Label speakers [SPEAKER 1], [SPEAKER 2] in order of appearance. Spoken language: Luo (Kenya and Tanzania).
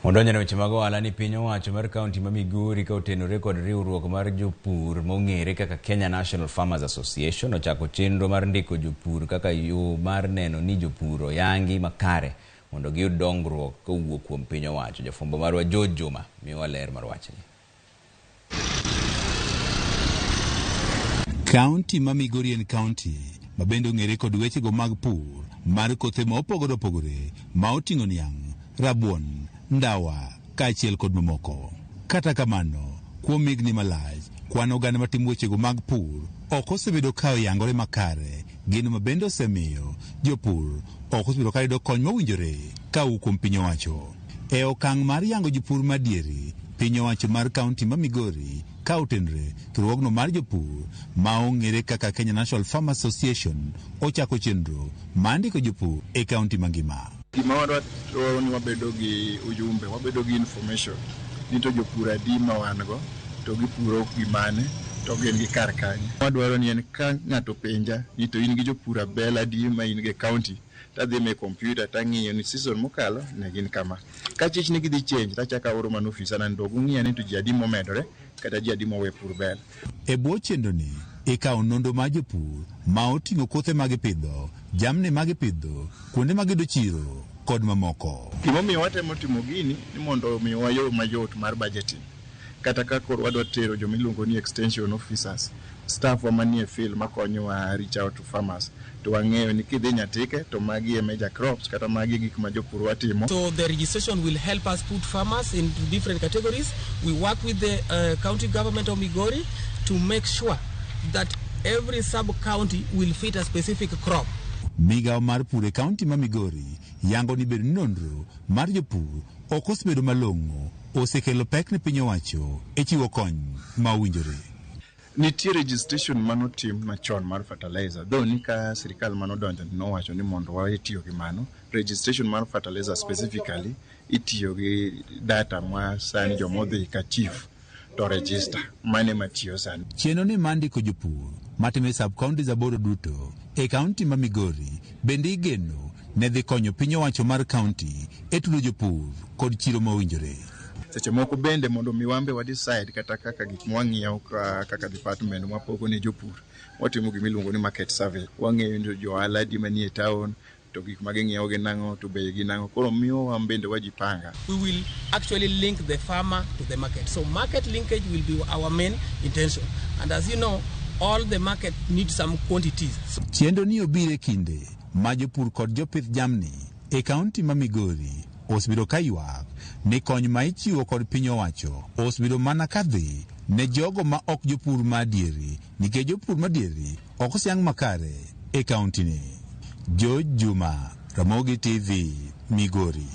[SPEAKER 1] Odonjone weche mag ohala ni piny owacho mar kaonti ma Migori ka otenore kod riwruok mar jopur mong'ere kaka Kenya National Farmers Association ochako chenro mar ndiko jopur kaka yo mar neno ni jopur oyangi makare mondo giyud dongruok kowuok kuom piny owacho. Jafwambo marwa Juma miyowa ler mar wachni.
[SPEAKER 2] Kaonti ma Migori en kaonti ma bende ong'ere kod wechego mag pur mar kothe ma opogore opogore ma oting'o niang', rabuon, ndawa kaachiel kod mamoko. Kata kamano, kuom higni malach, kwan oganda matimo wechego mag pur ok osebedo ka oyangore makare, gino ma bende osemiyo jopur ok osebedo ka yudo kony mowinjore kawuok kuom piny owacho. E okang' mar yango jopur madieri, piny owacho mar kaonti ma Migori ka otenore riwruogno mar jopur ma ong'ere kaka Kenya National Farmers Association ochako chenro ma ndiko jopur e kaonti mangima.
[SPEAKER 3] Gima wadwaro ni wabedo gi ujumbe, wabedo gi information ni to jopur adi ma wan go, to gipuro gimane, to gin gi kar kanye. Wadwaro ni en ka ng'ato penja ni to in gi jopur abel adi ma in gi kaonti, tadhi me kompyuta tang'iyo ni season mokalo ne gin kama. Ka chich ni gidhi change, tachaka oro man ofisa na ndo gung'iya ni to ji adi momedore kata ji adi mowe pur bel.
[SPEAKER 2] E bwo chenroni, ikawo nonro mar jopur ma oting'o kothe ma gipidho, jamni ma gipidho, kuonde ma gido chiro kod mamoko.
[SPEAKER 3] Gimomiyo watemo timo gini ni mondo omiwa yo mayot mar budgeting. Kata ka koro wadwa tero jomiluongo ni extension officers, staff wa manie field makonyowa reach out to farmers, to wang'eyo ni kidhi Nyatike to magi e major crops kata magi gik ma jopur watimo.
[SPEAKER 4] So the registration will help us put farmers into different categories. We work with the county government of Migori to make sure that every sub-county will fit a specific crop.
[SPEAKER 2] Migawo mar pur e kaonti ma Migori yango ni bed nonro mar jopur ok osebedo malong'o osekelo pek ne piny owacho e chiwo kony ma owinjore.
[SPEAKER 3] Nitie registration manotim machon mar fertilizer, though ni ka sirikal manodonjo nowacho ni mondo watiyo gi mano. Registration mar fertilizer specifically itiyo gi data ma sani jomodhi ka chief to register mane matiyo sani.
[SPEAKER 2] Chenro ni mandiko jopur matime sub-counties aboro duto e kaonti ma Migori bende igeno ne dhi konyo piny owacho mar kaonti e tudo jopur kod chiro mowinjore.
[SPEAKER 3] Seche moko bende mondo miwambe wa decide kata kaka gik mwang'iew kaka department mwapogo ne jopur, watimo gimiluongo ni market survey. Wang'eyo ni jo ohala adi manie town, to gik ma ging'iewo gi nang'o, to bei gi nang'o, koro miyo wan bende wajipanga.
[SPEAKER 4] We will actually link the farmer to the market. So market linkage will be our main intention. And as you know, all the market needs some quantities.
[SPEAKER 2] Chenro ni obire kinde ma jopur kod jopith jamni e kaonti ma Migori osebedo ka ywak ni kony ma ichiwo kod piny owacho osebedo mana kadhi ne jogo ma ok jopur madieri, nikech jopur madieri ok oseyang makare e kaonti ni. Juma, Ramogi TV, Migori.